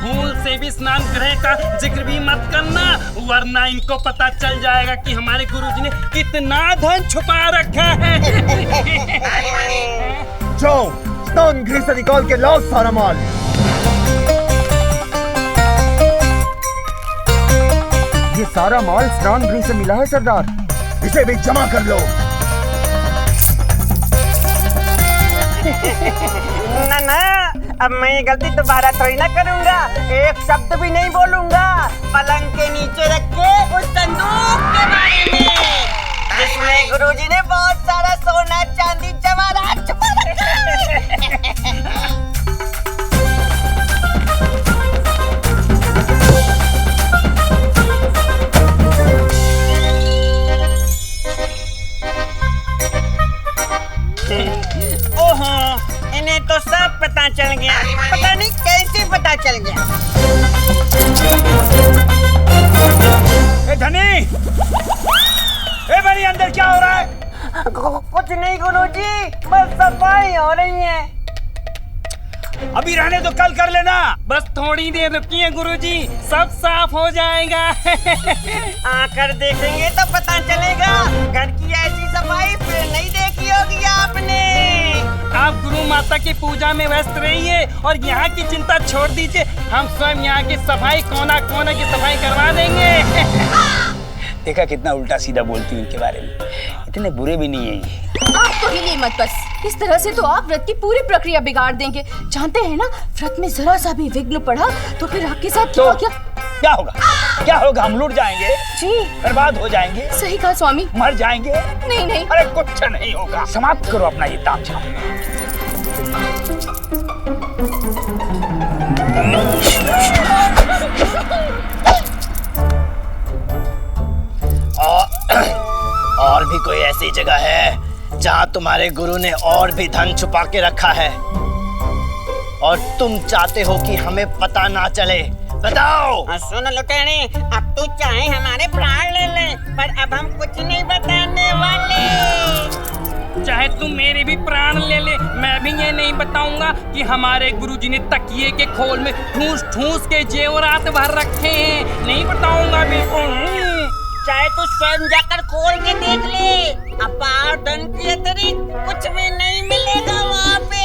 भूल से भी स्नान गृह का जिक्र भी मत करना, वरना इनको पता चल जाएगा कि हमारे गुरुजी ने कितना धन छुपा रखा है। जाओ, स्नान गृह से निकाल के लाओ सारा माल। ये सारा माल स्नान गृह से मिला है सरदार, इसे भी जमा कर लो। ना, अब मैं ये गलती दोबारा थोड़ी ना करूंगा। एक शब्द भी नहीं बोलूंगा पलंग के नीचे रख के उस संदूक के बारे में, जिसमें गुरुजी ने बहुत सारा सोना चांदी जवाहरात छुपा रखा है। इन्हें तो सब पता चल गया, पता नहीं कैसे पता चल गया। ए धनी, ए बड़ी अंदर क्या हो रहा है? कुछ नहीं गुरुजी, बस सफाई हो रही है। अभी रहने तो कल कर लेना। बस थोड़ी देर रुकिए गुरुजी, सब साफ हो जाएगा। आकर देखेंगे तो पता चलेगा, घर की ऐसी सफाई फिर नहीं देखी होगी आपने। आप गुरु माता की पूजा में व्यस्त रहिए और यहाँ की चिंता छोड़ दीजिए, हम स्वयं यहाँ की सफाई कोना कोना की सफाई करवा देंगे। देखा कितना उल्टा सीधा बोलती हूँ इनके बारे में, इतने बुरे भी नहीं है ये। आप तो हिले मत, बस इस तरह से तो आप व्रत की पूरी प्रक्रिया बिगाड़ देंगे। जानते हैं ना, व्रत में जरा सा भी विघ्न पड़ा तो फिर आपके साथ तो क्या होगा? क्या होगा? हम लूट जाएंगे जी, बर्बाद हो जाएंगे। सही कहा स्वामी, मर जाएंगे। नहीं। अरे कुछ नहीं होगा, समाप्त करो अपना ये तामझाम। और भी कोई ऐसी जगह है जहां तुम्हारे गुरु ने और भी धन छुपा के रखा है और तुम चाहते हो कि हमें पता ना चले? बताओ। सुन लुटेरे, अब तू चाहे हमारे प्राण ले ले, पर अब हम कुछ नहीं बताने वाले। चाहे तुम मेरे भी प्राण ले ले, मैं भी ये नहीं बताऊंगा कि हमारे गुरुजी ने तकिए के खोल में ठूस ठूस के जेवरात भर रखे हैं। नहीं बताऊंगा बिल्कुल। चाहे तू स्वयं जाकर खोल के देख ले, अपार धन के अतिरिक्त कुछ भी नहीं मिलेगा वहाँ पे।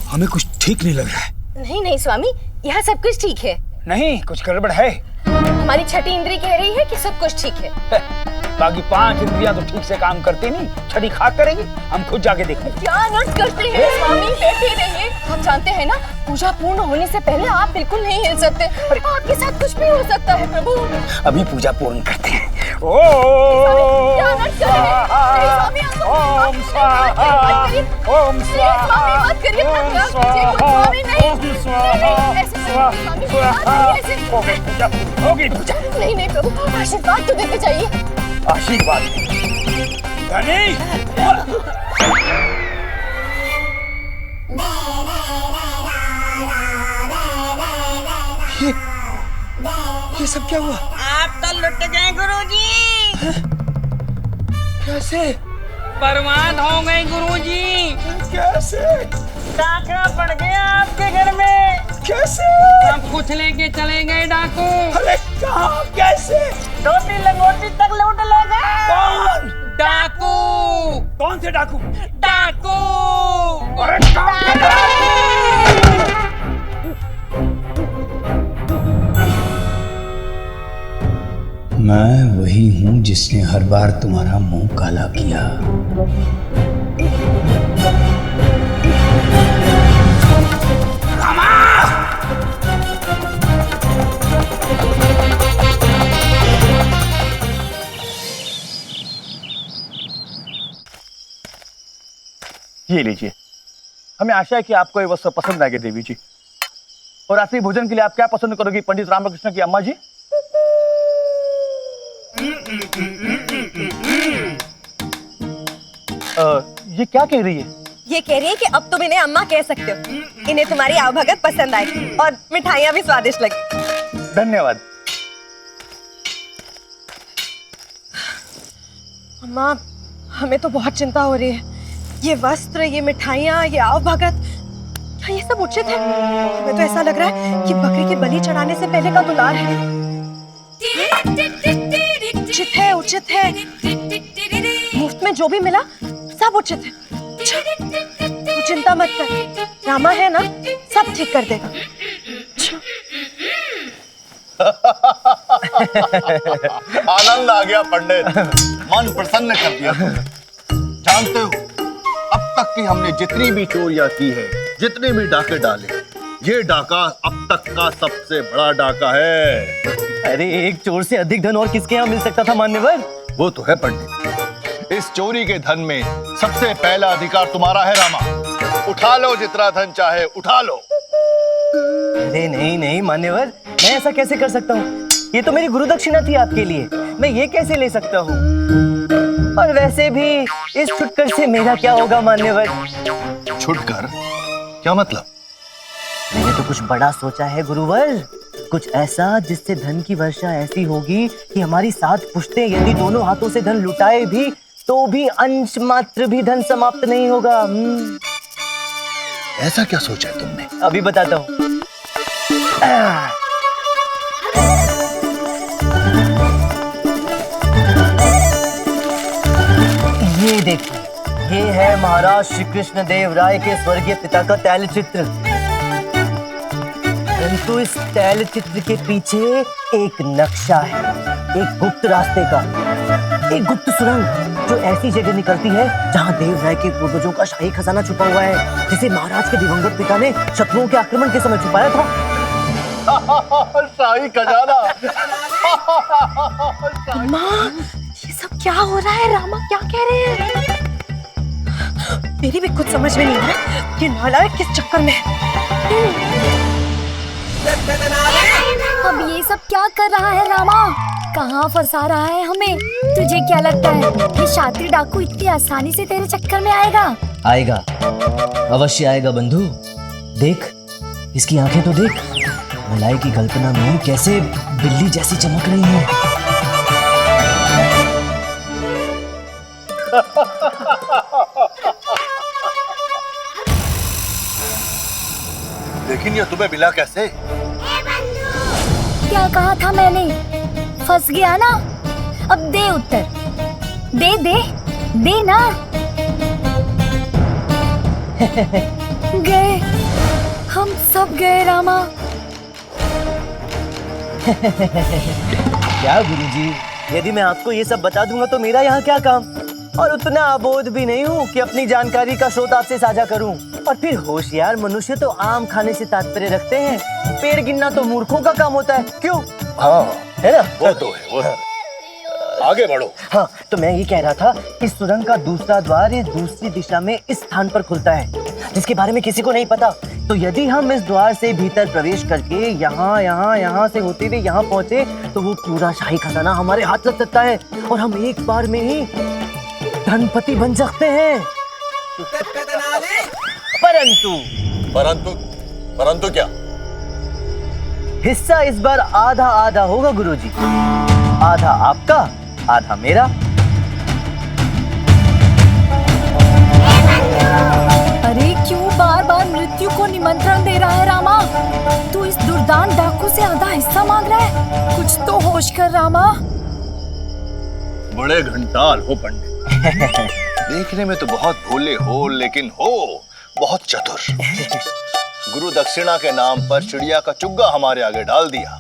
हमें कुछ ठीक नहीं लग रहा है। नहीं स्वामी, यहाँ सब कुछ ठीक है। नहीं, कुछ गड़बड़ है। हमारी छठी इंद्री कह रही है कि सब कुछ ठीक है। बाकी 5 इंद्रियां तो ठीक से काम करती नहीं, छठी खा करेगी। हम खुद जाके देखेंगे। क्या नट करते हैं स्वामी, बैठे रहिए। आप जानते हैं ना, पूजा पूर्ण होने से पहले आप बिल्कुल नहीं हिल सकते। आपके साथ कुछ भी हो सकता है प्रभु। अभी पूजा पूर्ण करते हैं। क्या नट कर रहे हैं? ओम स्वाहा, ओम स्वाहा, मत करिए, स्वामी नहीं, होगी पूजा। नहीं प्रभु, आशीर्वाद तो देते चाहिए। आशीर्वाद धनी। ये सब क्या हुआ? आप तो लुट गए गुरुजी। कैसे? बर्बाद हो गए गुरुजी। कैसे? डाका पड़ गया आपके घर में। कैसे? सब कुछ लेके चले गए डाकू। अरे कहाँ? कैसे? धोती लंगोटी तक लूट ले गए। कौन? डाकू। कौन से डाकू? डाकू। अरे डाकू। मैं वही हूं जिसने हर बार तुम्हारा मुंह काला किया। ये लीजिए। हमें आशा है कि आपको ये वस्तु पसंद आएगी देवी जी। और रात्रि भोजन के लिए आप क्या पसंद करोगी पंडित रामकृष्ण की अम्मा जी? ये क्या कह रही है? ये कह रही है कि अब तुम इन्हें अम्मा कह सकते हो। इन्हें तुम्हारी आवभगत पसंद आई और मिठाइयाँ भी स्वादिष्ट लगी। धन्यवाद। अम्मा, हमें तो बहुत चिंता हो रही है। ये वस्त्र, ये मिठाइयाँ, ये आवभगत, क्या ये सब उचित है? हमें तो ऐसा लग रहा है कि बकरी की बलि चढ़ाने से पहले का दुलार है। उचित है, उचित है। मुफ्त में जो भी मिला सब उचित है। तू चिंता मत कर, रामा है ना, सब ठीक कर देगा। आनंद आ गया पंडित, मन प्रसन्न कर दिया तुमने। जानते हो, अब तक की हमने जितनी भी चोरियां की है, जितने भी डाके डाले, ये डाका अब तक का सबसे बड़ा डाका है। अरे एक चोर से अधिक धन और किसके यहाँ मिल सकता था मान्यवर? वो तो है पंडित, इस चोरी के धन में सबसे पहला अधिकार तुम्हारा है रामा। उठा लो जितना धन चाहे उठा लो। अरे नहीं नहीं मान्यवर, मैं ऐसा कैसे कर सकता हूँ? ये तो मेरी गुरु दक्षिणा थी आपके लिए, मैं ये कैसे ले सकता हूँ? और वैसे भी इस छुटकर से मेरा क्या होगा मान्यवर? छुटकर? क्या मतलब? मैंने तो कुछ बड़ा सोचा है गुरुवर, कुछ ऐसा जिससे धन की वर्षा ऐसी होगी कि हमारी 7 पुश्तें यदि दोनों हाथों से धन लुटाए भी तो भी अंश मात्र भी धन समाप्त नहीं होगा। ऐसा क्या सोचा है तुमने? अभी बताता हूँ। ये देखिए, ये है महाराज श्री कृष्ण देव राय के स्वर्गीय पिता का तैल चित्र। परंतु इस तैल चित्र के पीछे एक नक्शा है, एक गुप्त रास्ते का, एक गुप्त सुरंग जो ऐसी जगह निकलती है जहां देव राय के पूर्वजों का शाही खजाना छुपा हुआ है, जिसे महाराज के दिवंगत पिता ने शत्रुओं के आक्रमण के समय छुपाया था। शाही खजाना। अम्मा, ये सब क्या हो रहा है? रामा क्या कह रहे हैं? मेरी भी कुछ समझ में नहीं आ रहा कि नालायक किस चक्कर में है। अब ये सब क्या कर रहा है रामा? कहाँ फंसा रहा है हमें? तुझे क्या लगता है ये शातिर डाकू इतनी आसानी से तेरे चक्कर में आएगा? आएगा, अवश्य आएगा बंधु। देख, इसकी आंखें तो देख, मलाई की कल्पना में कैसे बिल्ली जैसी चमक रही है। लेकिन ये तुम्हें मिला कैसे? क्या कहा था मैंने? फंस गया ना? अब दे उत्तर, दे दे दे ना। गए, हम सब गए रामा। क्या गुरुजी, यदि मैं आपको ये सब बता दूंगा तो मेरा यहाँ क्या काम? और उतना अबोध भी नहीं हूँ कि अपनी जानकारी का स्रोत आपसे साझा करूँ। और फिर होशियार मनुष्य तो आम खाने से तात्पर्य रखते हैं, पेड़ गिनना तो मूर्खों का काम होता है, क्यों? हाँ, है ना? वो तो है, वो है। आगे बढ़ो। हाँ, तो मैं ये कह रहा था, इस सुरंग का दूसरा द्वार इस दूसरी दिशा में इस स्थान पर खुलता है, जिसके बारे में किसी को नहीं पता। तो यदि हम इस द्वार से भीतर प्रवेश करके यहाँ यहाँ यहाँ से होते हुए यहाँ पहुँचे तो वो पूरा शाही खजाना हमारे हाथ लग सकता है और हम एक बार में ही धनपति बन सकते हैं। परंतु परंतु परंतु क्या? हिस्सा इस बार आधा आधा होगा गुरुजी, आधा आपका, आधा मेरा। अरे क्यों बार बार मृत्यु को निमंत्रण दे रहा है रामा? तू इस दुर्दान डाकू से आधा हिस्सा मांग रहा है? कुछ तो होश कर रामा। बड़े घंटाल हो पंडित। देखने में तो बहुत भोले हो, लेकिन हो बहुत चतुर। गुरु दक्षिणा के नाम पर चिड़िया का चुग्गा हमारे आगे डाल दिया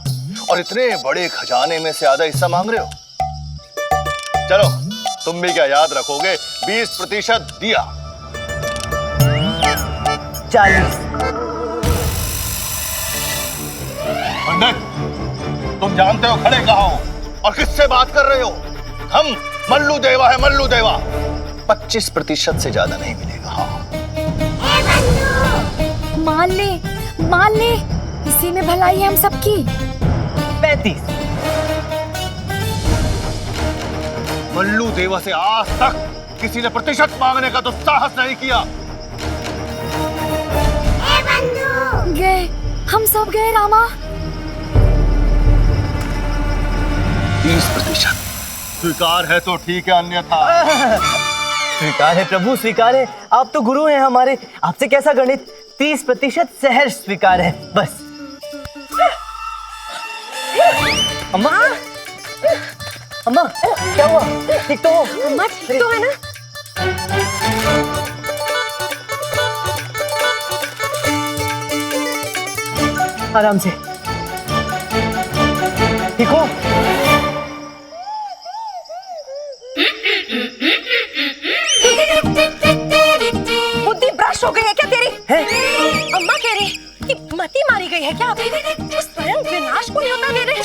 और इतने बड़े खजाने में से आधा हिस्सा मांग रहे हो। चलो, तुम भी क्या याद रखोगे? 20% दिया। 40। पंडित, तुम जानते हो खड़े कहाँ हो और किससे बात कर रहे हो? हम मल्लू देवा है, मल्लू देवा। 25% से ज्यादा नहीं मिलेगा। हाँ, मान ले, इसी में भलाई है हम सबकी। 35। मल्लू देवा से आज तक किसी ने प्रतिशत मांगने का तो साहस नहीं किया। सब गए रामा। 30% स्वीकार है तो ठीक है, अन्यथा स्वीकार है प्रभु, स्वीकार है। आप तो गुरु हैं हमारे, आपसे कैसा गणित। 30% सहर्ष स्वीकार है बस। अम्मा, अम्मा क्या हुआ? ठीक तो हो? अम्मा ठीक तो है ना? आराम से, ठीक हो? बुद्धि भ्रष्ट हो गई है क्या तेरी? है? अम्मा कह रही कि मती मारी गई है क्या? वो स्वयं विनाश को न्योता दे रहे हैं।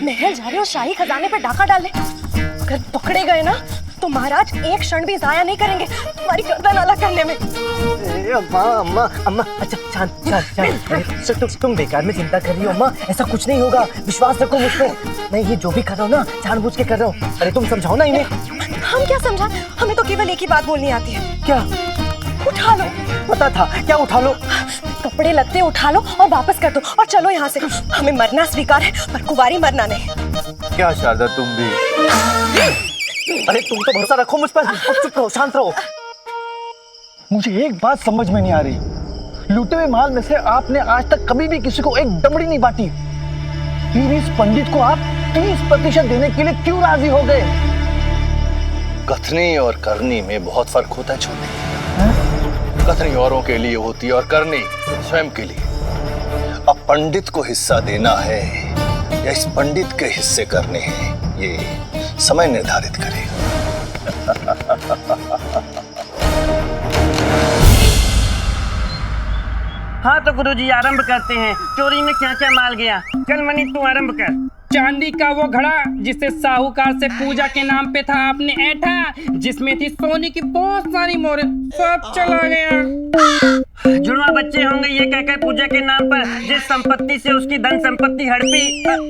महल जा रहे हो शाही खजाने पे डाका डालने। अगर पकड़े गए ना तो महाराज एक क्षण भी जाया नहीं करेंगे तुम्हारी गर्दन अलग करने में। अम्मा अम्मा अम्मा, अच्छा शांत शांत शांत। तुम बेकार में चिंता कर रही हो अम्मा, ऐसा कुछ नहीं होगा, विश्वास रखो मुझ पे। मैं ये जो भी कर रहा हूँ ना जानबूझ के कर रहा हूँ। अरे तुम समझाओ ना इन्हें। हम क्या समझा, हमें तो केवल एक ही बात बोलनी आती है। क्या? उठा लो। पता था, क्या उठा लो? कपड़े लत्ते उठा लो और वापस कर दो और चलो यहाँ से। हमें मरना स्वीकार है पर कुंवारी मरना नहीं। क्या शारदा तुम भी? अरे तुम तो भरोसा रखो मुझ पर। चुप रहो, शांत रहो। मुझे एक बात समझ में नहीं आ रही, लूटे हुए माल में से आपने आज तक कभी भी किसी को एक दमड़ी नहीं बांटी, फिर इस पंडित को आप 30% देने के लिए क्यों राजी हो गए? कथनी और करनी में बहुत फर्क होता है छोटे। कथनी औरों के लिए होती है और करनी स्वयं के लिए। अब पंडित को हिस्सा देना है या इस पंडित के हिस्से करने हैं, ये समय निर्धारित करेगा। हाँ तो गुरुजी आरंभ करते हैं। चोरी में क्या क्या माल गया? चल मनी तू आरंभ कर। चांदी का वो घड़ा जिसे साहूकार से पूजा के नाम पे था आपने ऐठा, जिसमें थी सोने की बहुत सारी मोहरें, सब चला गया। जुड़वा बच्चे होंगे ये कहकर पूजा के नाम पर जिस संपत्ति से उसकी धन संपत्ति हड़पी,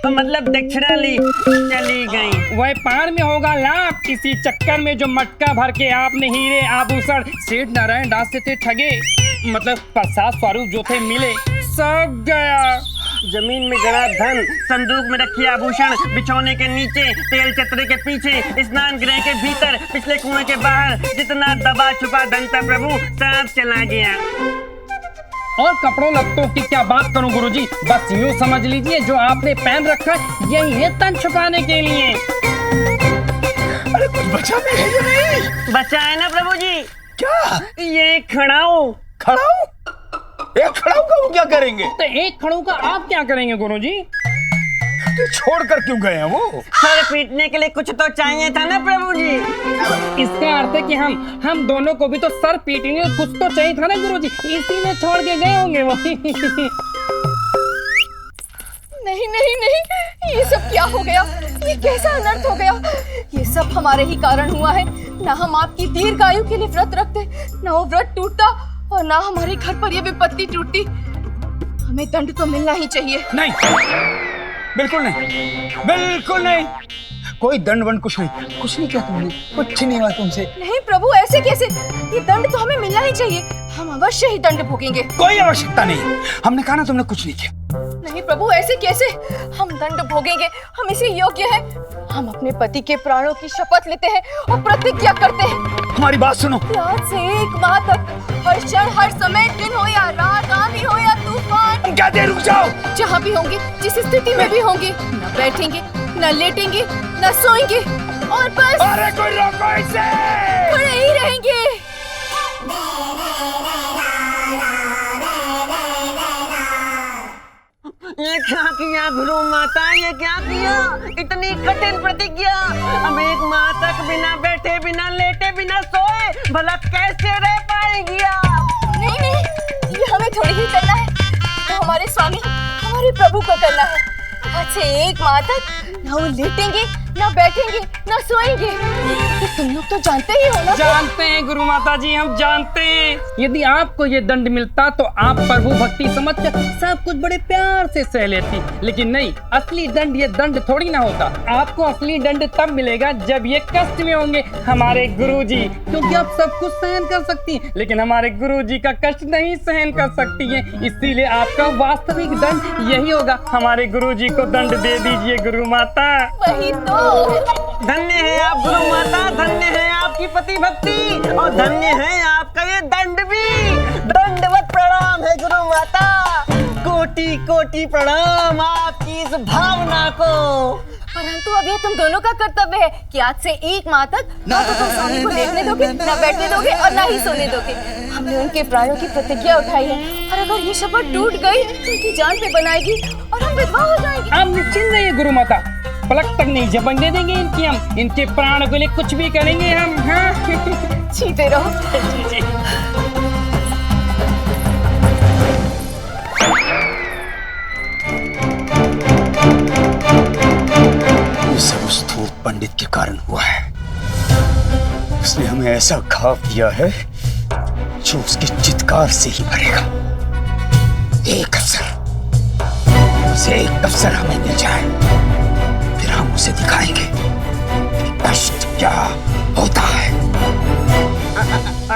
मतलब दक्षिणा ली, चली गई। व्यापार में होगा लाभ, इसी चक्कर में जो मटका भर के आपने हीरे आभूषण सेठ नारायण दास से थे ठगे, मतलब प्रसाद स्वरूप जो थे मिले, सब गया। जमीन में गड़ा धन, संदूक में रखी आभूषण, बिछौने के नीचे, तेल चतरे के पीछे, स्नान गृह के भीतर, पिछले कुएं के बाहर, जितना दबा छुपा धन था प्रभु सब चला गया। और कपड़ों लत्तों की क्या बात करूं गुरुजी, बस यूं समझ लीजिए जो आपने पहन रखा है यही है तन छुपाने के लिए। अरे कुछ बचा भी है या नहीं? बचा है ना प्रभु जी? क्या? ये खड़ाऊ। खड़ाऊ? एक खड़ाऊ का वो क्या करेंगे? तो एक खड़ू का आप क्या करेंगे गुरुजी? तो छोड़कर क्यों गए हैं वो? सर पीटने के लिए कुछ तो चाहिए था ना प्रभु जी। इसका अर्थ है कि हम दोनों को भी तो सर पीटने और कुछ तो चाहिए था ना गुरुजी, इसी में छोड़ के गए होंगे वो। नहीं नहीं नहीं, ये सब क्या हो गया? ये कैसा अनर्थ हो गया? ये सब हमारे ही कारण हुआ है। ना हम आपकी दीर्घायु के लिए व्रत रखते, ना वो व्रत टूटता और ना हमारे घर पर ये विपत्ति टूटती। हमें दंड तो मिलना ही चाहिए। नहीं, बिल्कुल नहीं, बिल्कुल नहीं। कोई दंड वंड कुछ नहीं किया तुमने, कुछ नहीं हुआ तुमसे। नहीं प्रभु, ऐसे कैसे? ये दंड तो हमें मिलना ही चाहिए। हम अवश्य ही दंड भोगेंगे। कोई आवश्यकता नहीं, हमने कहा ना तुमने कुछ नहीं किया। नहीं प्रभु, ऐसे कैसे? हम दंड भोगेंगे, हम इसे योग्य हैं। हम अपने पति के प्राणों की शपथ लेते हैं और प्रतिज्ञा करते हैं। हमारी बात सुनो। आज से 1 माह तक हर क्षण हर समय, दिन हो या रात, आंधी हो या तूफान, क्या देर रुक जाओ। जहाँ भी होंगे, जिस स्थिति में भी होंगे, न बैठेंगे, न लेटेंगे, न सोएंगे और बस अरे कोई रोको इसे। खड़े ही रहेंगे। ये क्या किया गुरु माता, ये क्या किया? इतनी कठिन प्रतिज्ञा। हम 1 माह तक बिना बैठे, बिना लेटे, बिना सोए भला कैसे रह पाएंगी आप? नहीं नहीं, ये हमें थोड़ी ही करना है, तो हमारे स्वामी हमारे प्रभु को करना है। आज से 1 माह तक न वो लेटेंगे, ना बैठेंगे ना सोएंगे। ये तुम लोग तो जानते ही हो ना। जानते हैं गुरु माता जी, हम जानते हैं। यदि आपको ये दंड मिलता तो आप प्रभु भक्ति समझकर सब कुछ बड़े प्यार से सह लेती, लेकिन नहीं, असली दंड ये दंड थोड़ी ना होता। आपको असली दंड तब मिलेगा जब ये कष्ट में होंगे हमारे गुरुजी, क्योंकि आप सब कुछ सहन कर सकती हैं, लेकिन हमारे गुरुजी का कष्ट नहीं सहन कर सकती हैं। इसीलिए आपका वास्तविक दंड यही होगा। हमारे गुरुजी को दंड दे दीजिए गुरु माता। वही तो। धन्य है आप गुरु माता, धन्य है आपकी पति भक्ति, और धन्य है आपका ये दंड भी। दंडवत प्रणाम है गुरु माता, कोटि कोटि प्रणाम आपकी इस भावना को। परंतु अब ये तुम दोनों का कर्तव्य है कि आज से 1 माह तक ना तो तुम स्वामी को देखने दोगे, ना बैठने दोगे और ना ही सोने दोगे। हमने उनके प्राणों की प्रतिज्ञा उठाई है, और अगर ये शपथ टूट गई तो उनकी जान पे बनाएगी और हम विधवा हो जाएंगे। आप निश्चिंत रहिए गुरु माता, पलक तक नहीं झपकने देंगे इनकी हम। इनके प्राण के लिए कुछ भी करेंगे हम। हाँ। जीते रहो। जी जी। ये सब उस धूप पंडित के कारण हुआ है। उसने हमें ऐसा घाव दिया है जो उसके चित्कार से ही मरेगा। एक अवसर, बस एक अवसर हमें मिल जाए, फिर हम उसे दिखाएंगे कि कष्ट क्या होता है।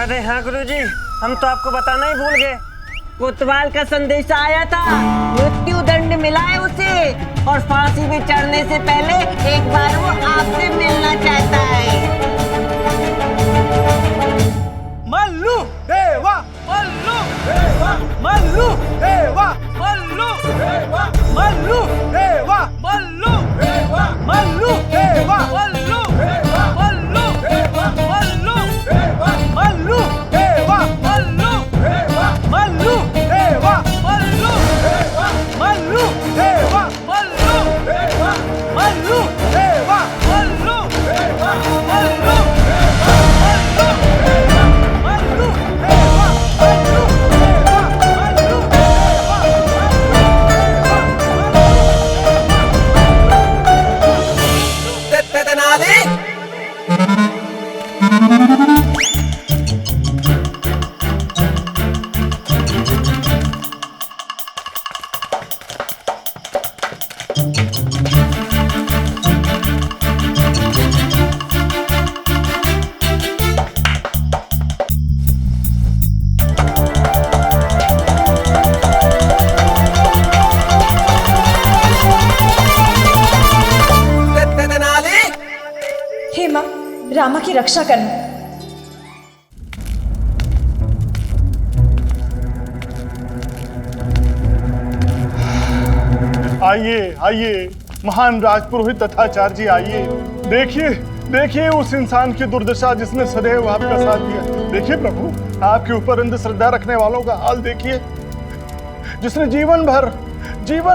अरे हाँ गुरुजी, हम तो आपको बताना ही भूल गए। कोतवाल का संदेश आया था, मृत्यु दंड मिला है उसे, और फांसी में चढ़ने से पहले एक बार वो आपसे मिलना चाहता है। मल्लू देवा, मल्लू देवा, मल्लू देवा, मल्लू देवा, मल्लू देवा, मल्लू देवा, मल्लू देवा, मल्लू देवा, मल्लू देवा, मल्लू देवा, मल्लू देवा, मल्लू देवा, मल्लू देवा, मल्लू देवा, मल्लू देवा, मल्लू देवा, मल्लू देवा, मल्लू देवा, मल्लू रामा की रक्षा करना। आइए आइए महान राजपुरोहित तथा आचार्य जी, आइए। देखिए देखिए उस इंसान की दुर्दशा जिसने सदैव आपका साथ दिया। देखिए प्रभु, आपके ऊपर अंधश्रद्धा रखने वालों का हाल देखिए, जिसने जीवन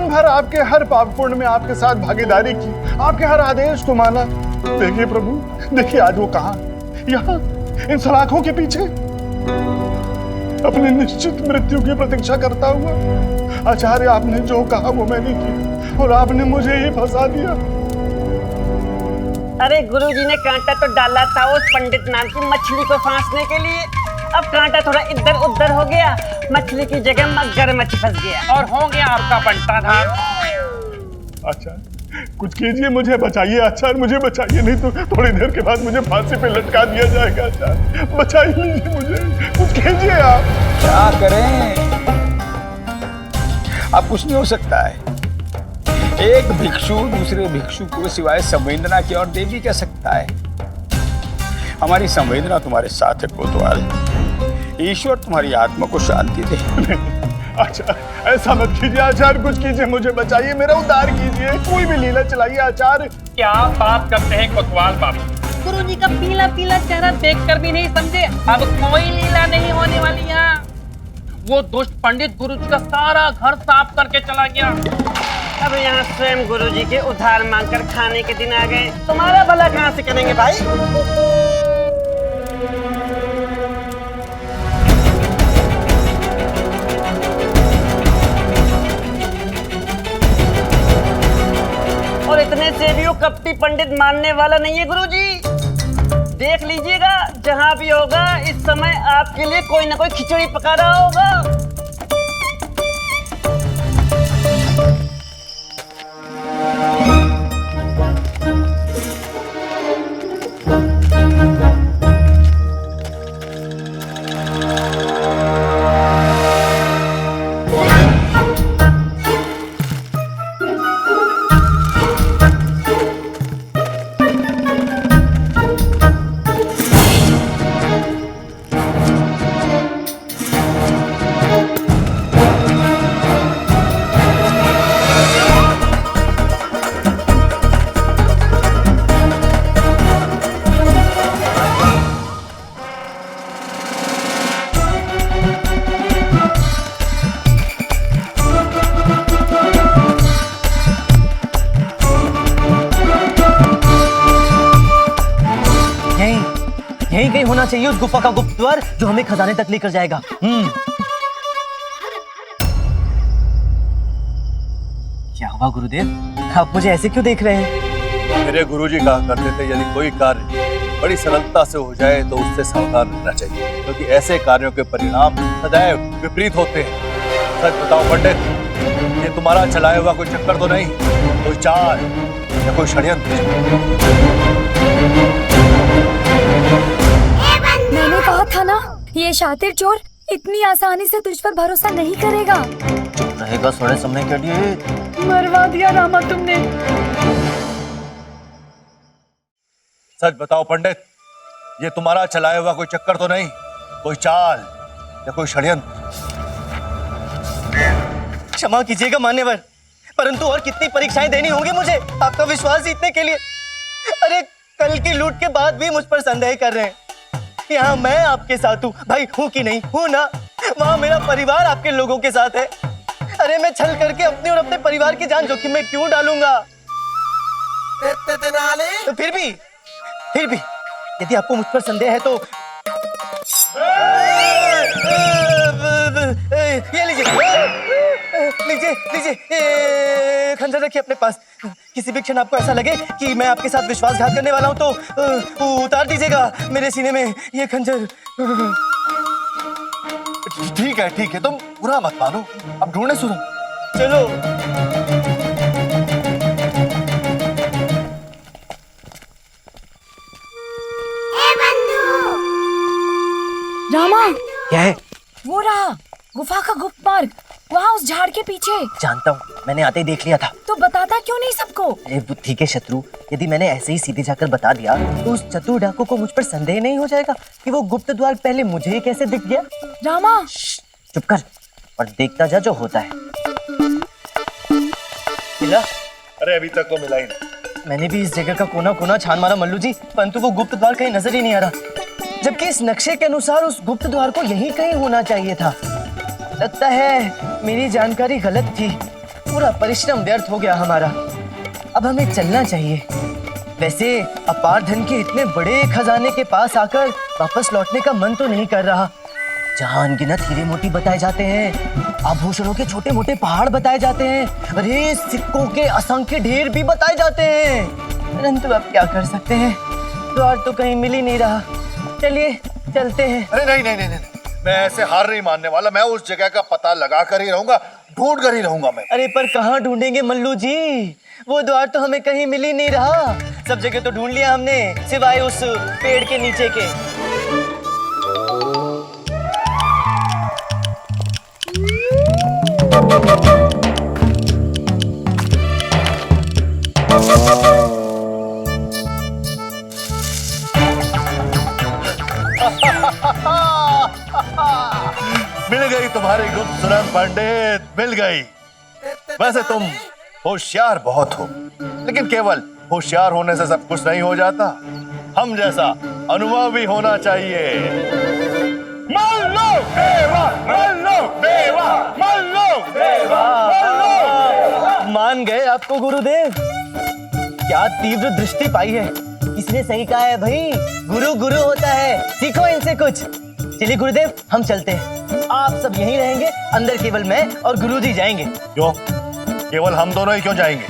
भर आपके हर पाप पुण्य में आपके साथ भागीदारी की, आपके हर आदेश को माना। देखिए प्रभु, देखिए आज वो कहाँ, यहाँ इन सलाखों के पीछे अपनी निश्चित मृत्यु की प्रतीक्षा करता हुआ। आचार्य, आपने जो कहा वो मैंने किया, और आपने मुझे ही फंसा दिया। अरे गुरुजी ने कांटा तो डाला था उस पंडित नाम की मछली को फांसने के लिए। अब कांटा थोड़ा इधर उधर हो गया, मछली की जगह मगरमच्छ फंस गया और हो गया आपका बंटाधार। अच्छा, कुछ कीजिए, मुझे बचाइए आचार्य, मुझे बचाइए, नहीं तो थोड़ी देर के बाद मुझे फांसी पे लटका दिया जाएगा। आचार्य बचा ही लीजिए मुझे, कुछ कीजिए आप। क्या करें, अब कुछ नहीं हो सकता है। एक भिक्षु दूसरे भिक्षु को सिवाय संवेदना के और दे भी क्या सकता है। हमारी संवेदना तुम्हारे साथ है कोतवाल। ईश्वर तुम्हारी आत्मा को शांति दे। अच्छा, ऐसा मत कीजिए आचार्य, कुछ कीजिए, मुझे बचाइए, मेरा उद्धार कीजिए, कोई भी लीला चलाइए आचार्य। क्या बात करते हैं कोतवाल बाबू, गुरुजी का पीला पीला चेहरा देखकर भी नहीं समझे। अब कोई लीला नहीं होने वाली है। वो दुष्ट पंडित गुरुजी का सारा घर साफ करके चला गया। अब यहाँ स्वयं गुरुजी के उधार मांगकर खाने के दिन आ गए। तुम्हारा भला कहाँ से करेंगे भाई। और इतने से भी वो कपटी पंडित मानने वाला नहीं है गुरुजी। देख लीजिएगा, जहां भी होगा इस समय आपके लिए कोई ना कोई खिचड़ी पका रहा होगा। यहीं कहीं होना चाहिए उस गुफा का गुप्त द्वार जो हमें खजाने तक लेकर जाएगा। क्या हुआ गुरुदेव, आप मुझे ऐसे क्यों देख रहे हैं? मेरे गुरुजी कहा करते थे यदि कोई कार्य बड़ी सरलता से हो जाए तो उससे सावधान रहना चाहिए, क्योंकि ऐसे कार्यों के परिणाम सदैव विपरीत होते हैं। सच बताओ पंडित, ये तुम्हारा चलाया हुआ कोई चक्कर तो नहीं, कोई चाल या कोई षड्यंत्र? मैंने कहा था ना, ये शातिर चोर इतनी आसानी से तुझ पर भरोसा नहीं करेगा। चुप रहेगा थोड़े समय के लिए। मरवा दिया रामा तुमने। सच बताओ पंडित, ये तुम्हारा चलाया हुआ कोई चक्कर तो नहीं, कोई चाल या कोई षड्यंत्र? क्षमा कीजिएगा मान्यवर, परंतु और कितनी परीक्षाएं देनी होंगी मुझे आपका विश्वास जीतने के लिए? अरे कल की लूट के बाद भी मुझ पर संदेह कर रहे हैं। यहाँ मैं आपके साथ हूँ भाई, हूँ कि नहीं हूँ ना? वहाँ मेरा परिवार आपके लोगों के साथ है। अरे मैं छल करके अपनी और अपने परिवार की जान जोखिम में क्यों डालूंगा? तो फिर भी यदि आपको मुझ पर संदेह है तो ये लीजिए खंजर रखिए अपने पास। किसी भी क्षण आपको ऐसा लगे कि मैं आपके साथ विश्वासघात करने वाला हूं तो उतार दीजिएगा मेरे सीने में ये खंजर। ठीक है, तुम बुरा मत मानो, अब ढूंढने सुनो। चलो। रामा, क्या है? वो रहा गुफा का गुप्त मार्ग, वहाँ उस झाड़ के पीछे। जानता हूँ, मैंने आते ही देख लिया था। तो बताता क्यों नहीं सबको? अरे बुद्धि के शत्रु, यदि मैंने ऐसे ही सीधे जाकर बता दिया तो उस चतुर डाकू को मुझ पर संदेह नहीं हो जाएगा कि वो गुप्त द्वार पहले मुझे ही कैसे दिख गया? रामा चुप कर और देखता जा जो होता है। मिला? अरे अभी तक तो मिला ही नहीं। मैंने भी इस जगह का कोना कोना छान मारा मल्लू जी, परंतु वो गुप्त द्वार कहीं नजर ही नहीं आ रहा, जबकि इस नक्शे के अनुसार उस गुप्त द्वार को यहीं कहीं होना चाहिए था। लगता है मेरी जानकारी गलत थी, पूरा परिश्रम व्यर्थ हो गया हमारा। अब हमें चलना चाहिए। वैसे अपार धन के इतने बड़े खजाने के पास आकर वापस लौटने का मन तो नहीं कर रहा। जहां अनगिनत हीरे मोती बताए जाते हैं, आभूषणों के छोटे मोटे पहाड़ बताए जाते हैं, अरे सिक्कों के असंख्य ढेर भी बताए जाते हैं, परंतु अब क्या कर सकते हैं, द्वार तो कहीं मिल ही नहीं रहा। चलिए चलते हैं। अरे नहीं, मैं ऐसे हार नहीं मानने वाला। मैं उस जगह का पता लगा कर ही रहूंगा, ढूंढ कर ही रहूंगा मैं। अरे पर कहाँ ढूंढेंगे मल्लू जी, वो द्वार तो हमें कहीं मिल ही नहीं रहा। सब जगह तो ढूंढ लिया हमने, सिवाय उस पेड़ के नीचे के। मिल गई तुम्हारी गुप्त सुरंग पंडित, मिल गई। वैसे तुम होशियार बहुत हो, लेकिन केवल होशियार होने से सब कुछ नहीं हो जाता, हम जैसा अनुभव भी होना चाहिए। मल्लो देवा, मल्लो देवा, मल्लो देवा, मल्लो। मान गए आपको गुरुदेव, क्या तीव्र दृष्टि पाई है। किसने सही कहा है भाई, गुरु गुरु होता है, सीखो इनसे कुछ। चलिए गुरुदेव हम चलते हैं, आप सब यहीं रहेंगे, अंदर केवल मैं और गुरुजी जाएंगे। क्यों? केवल हम दोनों ही क्यों जाएंगे?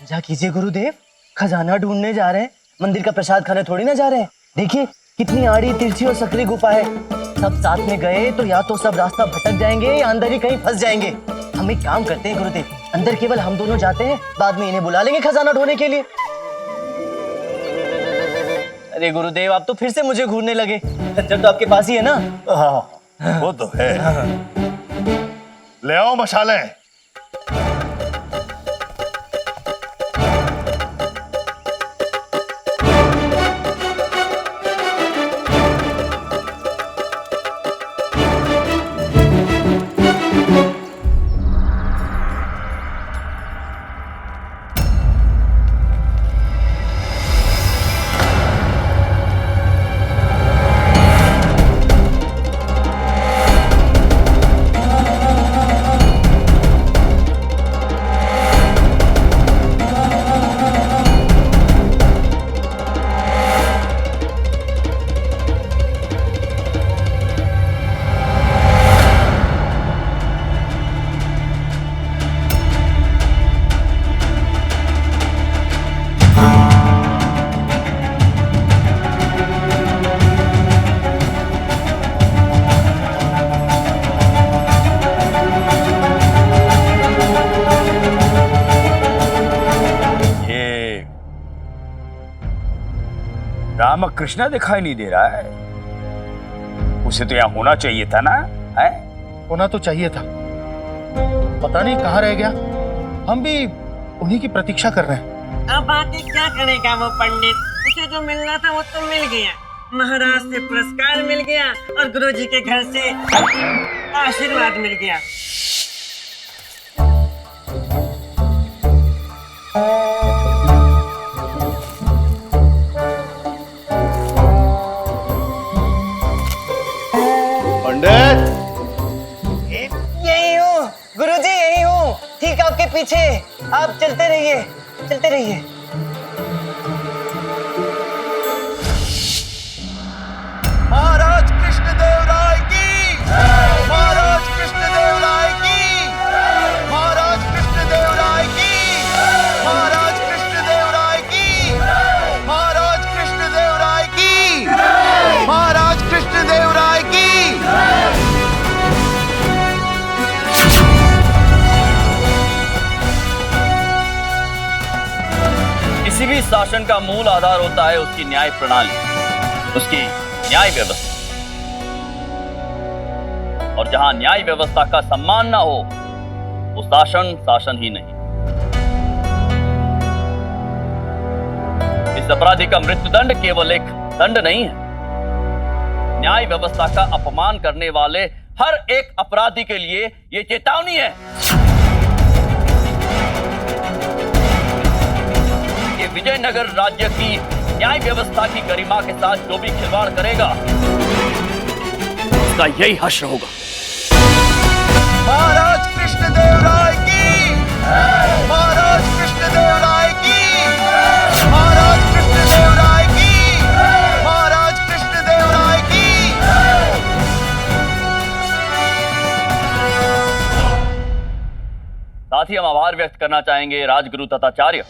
जा कीजिए गुरुदेव, खजाना ढूंढने जा रहे हैं, मंदिर का प्रसाद खाने थोड़ी ना जा रहे हैं। देखिए कितनी आड़ी तिरछी और सकरी गुफा है। सब साथ में गए तो या तो सब रास्ता भटक जाएंगे या अंदर ही कहीं फंस जाएंगे। हम एक काम करते हैं गुरुदेव, अंदर केवल हम दोनों जाते हैं, बाद में इन्हें बुला लेंगे खजाना ढूंढने के लिए। अरे गुरुदेव आप तो फिर से मुझे घूरने लगे, जब तो आपके पास ही है ना। हाँ वो तो है। ले आओ मशालें। रामकृष्ण दिखाई नहीं दे रहा है। उसे तो यहाँ होना चाहिए था ना, है? होना तो चाहिए था, पता नहीं कहाँ रह गया। हम भी उन्हीं की प्रतीक्षा कर रहे हैं। अब आके क्या करेगा वो पंडित? उसे जो मिलना था वो तो मिल गया, महाराज से पुरस्कार मिल गया और गुरुजी के घर से आशीर्वाद मिल गया। यही हूँ गुरुजी, यही हूँ, ठीक आपके पीछे। आप चलते रहिए, चलते रहिए। महाराज कृष्णदेव राय की, महाराज कृष्णदेव राय की, महाराज कृष्णदेव राय की, महाराज कृष्णदेव राय की, महाराज कृष्णदेव राय की, महाराज कृष्णदेव राय की। किसी भी शासन का मूल आधार होता है उसकी न्याय प्रणाली, उसकी न्याय व्यवस्था। और जहां न्याय व्यवस्था का सम्मान ना हो वो शासन शासन ही नहीं। इस अपराधी का मृत्युदंड केवल एक दंड नहीं है, न्याय व्यवस्था का अपमान करने वाले हर एक अपराधी के लिए ये चेतावनी है। ये विजयनगर राज्य की न्याय व्यवस्था की गरिमा के साथ जो भी खिलवाड़ करेगा उसका यही हश्र होगा। महाराज कृष्णदेव राय की, महाराज कृष्णदेव राय की, महाराज कृष्णदेव राय की, महाराज कृष्णदेव राय की। साथ ही हम आभार व्यक्त करना चाहेंगे राजगुरु तथाचार्य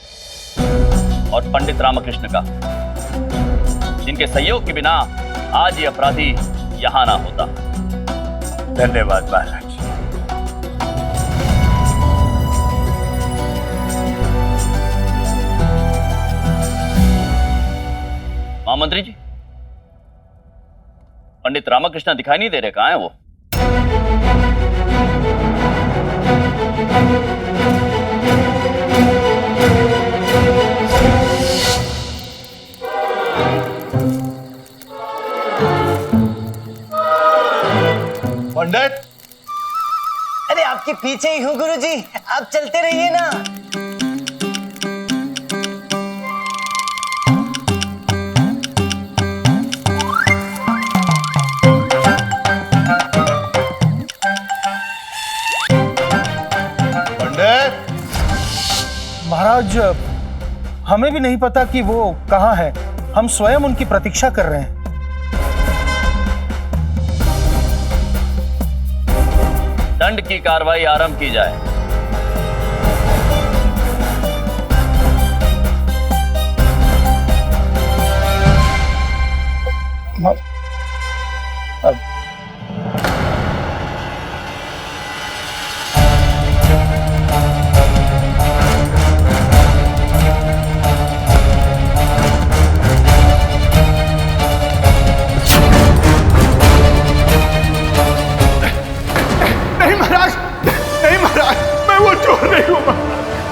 और पंडित रामकृष्ण का, जिनके सहयोग के बिना आज ये अपराधी यहां ना होता। धन्यवाद महाराज। महामंत्री जी, पंडित रामकृष्ण दिखाई नहीं दे रहे, कहां है वो? पंडित, अरे आपके पीछे ही हूँ गुरुजी, आप चलते रहिए ना। पंडित, महाराज हमें भी नहीं पता कि वो कहाँ है, हम स्वयं उनकी प्रतीक्षा कर रहे हैं। दंड की कार्रवाई आरंभ की जाए। नहीं महाराज, नहीं महाराज, मैं वो चोर नहीं हूँ।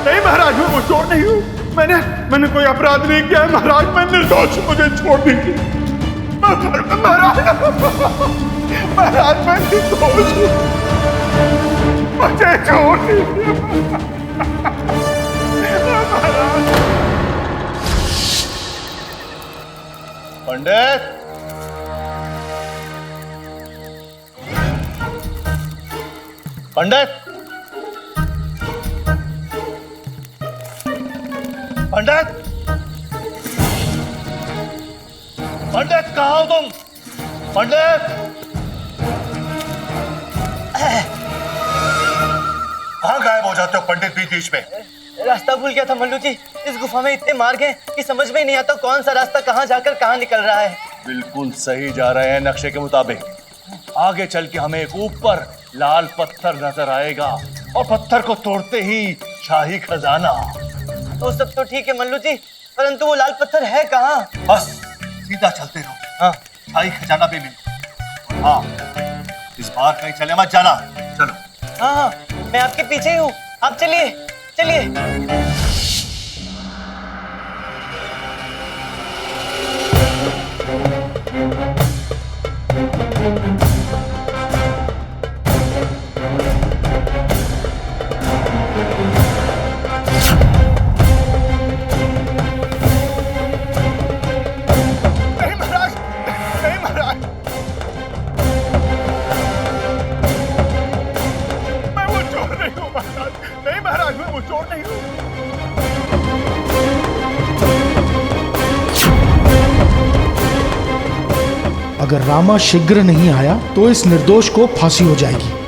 नहीं महाराज, मैं वो चोर नहीं हूँ। मैंने कोई अपराध नहीं किया है महाराज, मैं निर्दोष हूँ, मुझे छोड़ दीजिए महाराज। महाराज मैं निर्दोष हूँ, मुझे छोड़ दीजिए महाराज। पंडित, पंडित, पंडित, पंडित कहाँ हो तुम? पंडित, कहाँ गायब हो जाते हो पंडित बीच बीच में? रास्ता भूल गया था मल्लू जी। इस गुफा में इतने मार्ग हैं कि समझ में नहीं आता कौन सा रास्ता कहाँ जाकर कहाँ निकल रहा है। बिल्कुल सही जा रहे हैं नक्शे के मुताबिक। आगे चल के हमें एक ऊपर लाल पत्थर नजर आएगा और पत्थर को तोड़ते ही शाही खजाना। तो सब तो ठीक है मल्लू जी, परंतु वो लाल पत्थर है कहाँ? बस सीधा चलते रहो, हाँ शाही खजाना भी मिल। हाँ, इस बार कहीं चले मत जाना। चलो। हाँ हाँ, मैं आपके पीछे ही हूँ, आप चलिए चलिए। नहीं महाराज, नहीं महाराज, मैं वो चोर नहीं हूँ महाराज। नहीं महाराज, मैं वो चोर नहीं हूँ। अगर रामा शीघ्र नहीं आया तो इस निर्दोष को फांसी हो जाएगी।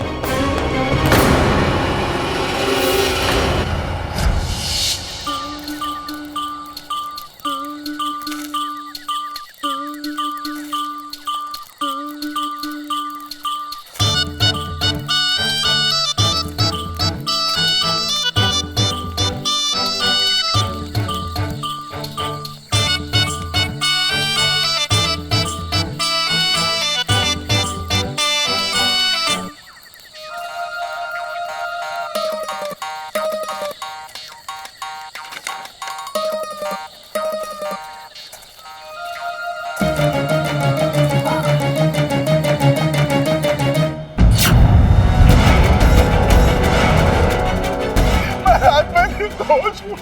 महाराज मैं निर्दोष हूँ,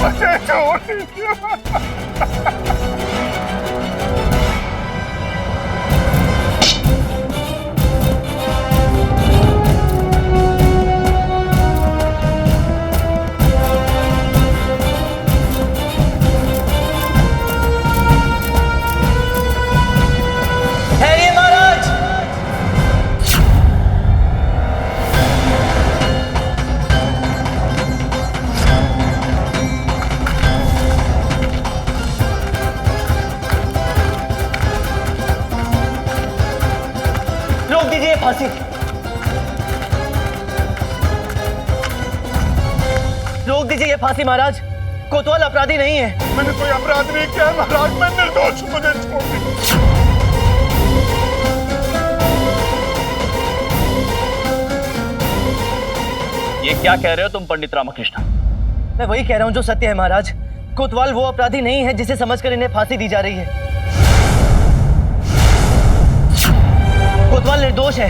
मुझे छोड़ दीजिए। ठहरिए महाराज। रोक दीजिए फांसी। रोक दीजिए ये फांसी महाराज। कोतवाल अपराधी नहीं है। मैंने कोई अपराध नहीं किया है महाराज, मैं निर्दोष हूँ, मुझे छोड़ दीजिए। ये क्या कह रहे हो तुम पंडित रामकृष्ण? मैं वही कह रहा हूँ जो सत्य है महाराज। कोतवाल वो अपराधी नहीं है जिसे समझकर इन्हें फांसी दी जा रही है। कोतवाल निर्दोष है।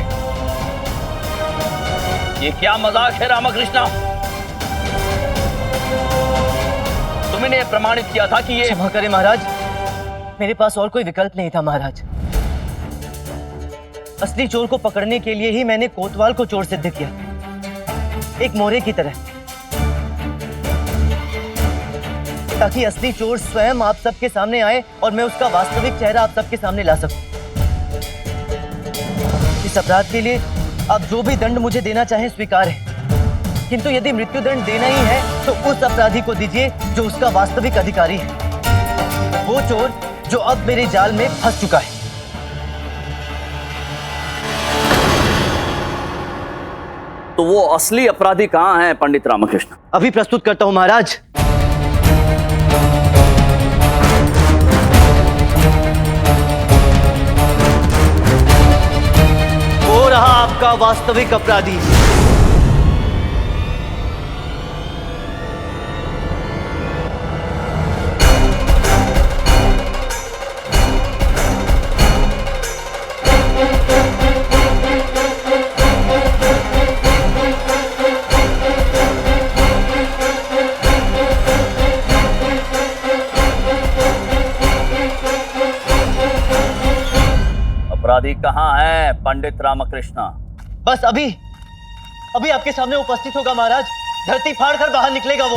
ये क्या मजाक है रामकृष्ण? तुमने ये प्रमाणित किया था कि ये क्षमा करें महाराज, मेरे पास और कोई विकल्प नहीं था महाराज। असली चोर को पकड़ने के लिए ही मैंने कोतवाल को चोर सिद्ध किया, एक मोरे की तरह, ताकि असली चोर स्वयं आप सबके सामने आए और मैं उसका वास्तविक चेहरा आप सबके सामने ला सकूं। इस अपराध के लिए आप जो भी दंड मुझे देना चाहें स्वीकार है, किंतु यदि मृत्युदंड देना ही है तो उस अपराधी को दीजिए जो उसका वास्तविक अधिकारी है। वो चोर जो अब मेरे जाल में फंस चुका है। तो वो असली अपराधी कहाँ है पंडित रामकृष्ण? अभी प्रस्तुत करता हूं महाराज। वो रहा आपका वास्तविक अपराधी। अपराधी कहाँ है पंडित रामकृष्ण? बस अभी आपके सामने उपस्थित होगा महाराज। धरती फाड़ कर बाहर निकलेगा वो।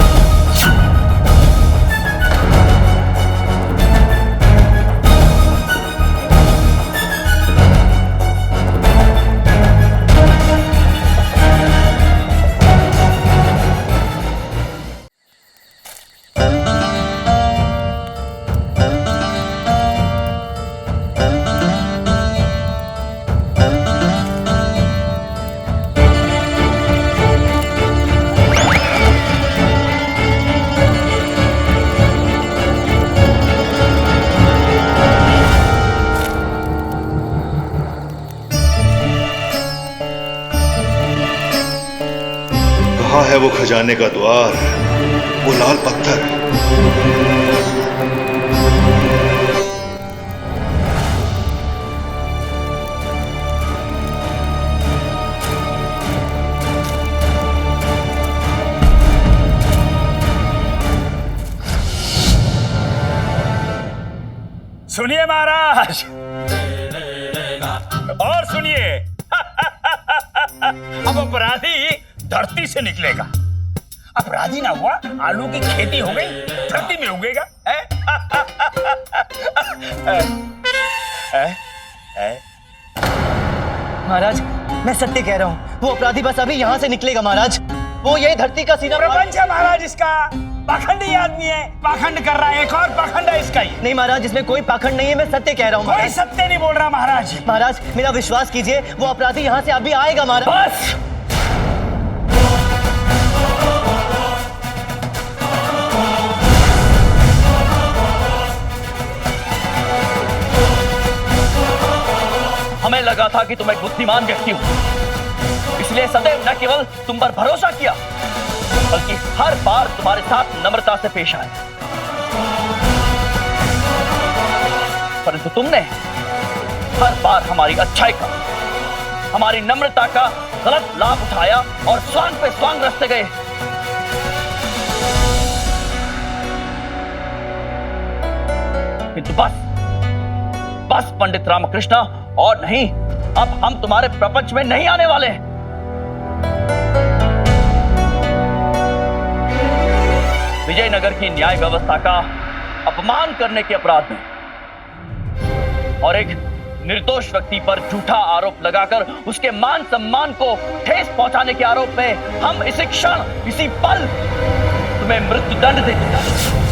कहाँ है वो खजाने का द्वार, वो लाल पत्थर? सुनिए महाराज, और सुनिए। अब अपराधी धरती से निकलेगा। अपराधी ना हुआ, आलू की खेती हो गई, धरती में उगेगा। महाराज मैं सत्य कह रहा हूँ, वो अपराधी बस अभी यहाँ से निकलेगा महाराज। वो ये धरती का सीना प्रपंच है महाराज इसका। पाखंडी आदमी है, पाखंड कर रहा है। एक और पाखंड है इसका ही। नहीं महाराज, इसमें कोई पाखंड नहीं है, मैं सत्य कह रहा हूँ। कोई सत्य नहीं बोल रहा महाराज। महाराज मेरा विश्वास कीजिए, वो अपराधी यहाँ से अभी आएगा महाराज। बस हमें लगा था कि तुम एक बुद्धिमान व्यक्ति हो, इसलिए सदैव न केवल तुम पर भरोसा किया, बल्कि हर बार तुम्हारे साथ नम्रता से पेश आए। परंतु तुमने हर बार हमारी अच्छाई का, हमारी नम्रता का गलत लाभ उठाया और स्वांग पे स्वांग रचते गए। किंतु बस पंडित रामकृष्ण, और नहीं, अब हम तुम्हारे प्रपंच में नहीं आने वाले। विजयनगर की न्याय व्यवस्था का अपमान करने के अपराध में और एक निर्दोष व्यक्ति पर झूठा आरोप लगाकर उसके मान सम्मान को ठेस पहुंचाने के आरोप में हम इसी क्षण, इसी पल तुम्हें मृत्युदंड देते हैं।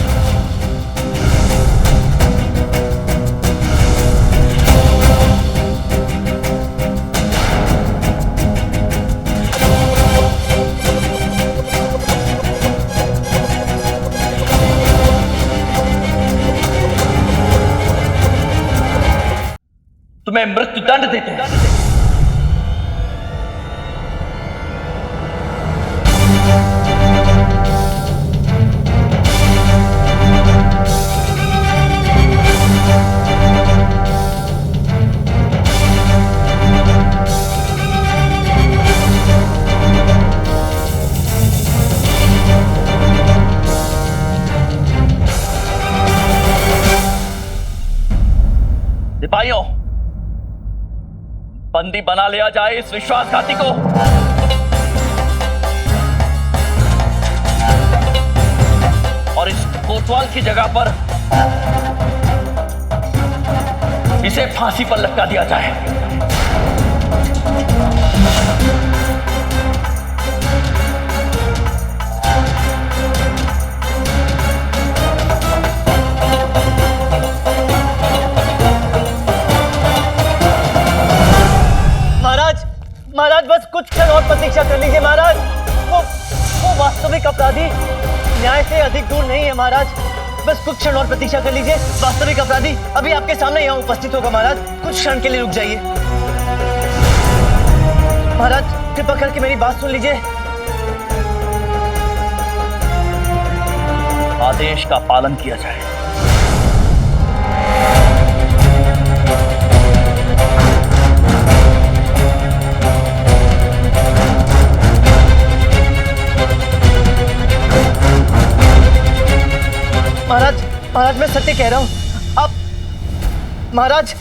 तुम्हें मृत्युदंड देते हैं। सिपाहियों, बंदी बना लिया जाए इस विश्वासघाती को। और इस कोतवाल की जगह पर इसे फांसी पर लटका दिया जाए। अपराधी न्याय से अधिक दूर नहीं है महाराज। बस कुछ क्षण और प्रतीक्षा कर लीजिए, वास्तविक अपराधी अभी आपके सामने यहाँ उपस्थित होगा महाराज। कुछ क्षण के लिए रुक जाइए महाराज, कृपा करके मेरी बात सुन लीजिए। आदेश का पालन किया जाए। महाराज, महाराज मैं सत्य कह रहा हूं। आप महाराज,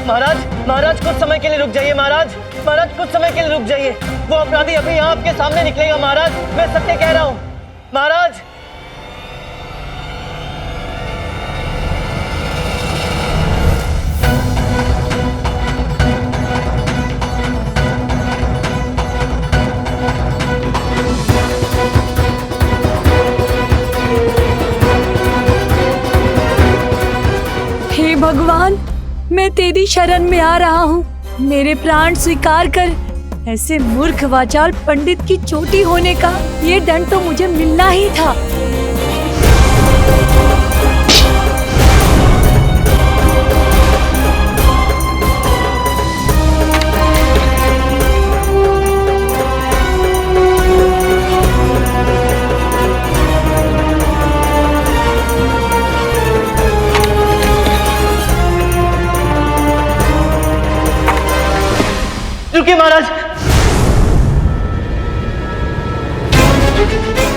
महाराज, महाराज कुछ समय के लिए रुक जाइए महाराज, महाराज कुछ समय के लिए रुक जाइए। वो अपराधी अभी यहाँ आपके सामने निकलेगा महाराज, मैं सत्य कह रहा हूँ महाराज। हे भगवान, मैं तेरी शरण में आ रहा हूँ। मेरे प्राण स्वीकार कर। ऐसे मूर्ख वाचाल पंडित की चोटी होने का ये दंड तो मुझे मिलना ही था। रुकिए महाराज,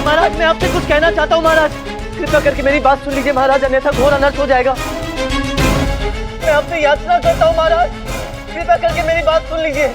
महाराज मैं आपसे कुछ कहना चाहता हूँ महाराज। कृपा करके मेरी बात सुन लीजिए महाराज, अन्यथा घोर अनर्थ हो जाएगा। मैं आपसे याचना करता हूँ महाराज, कृपा करके मेरी बात सुन लीजिए।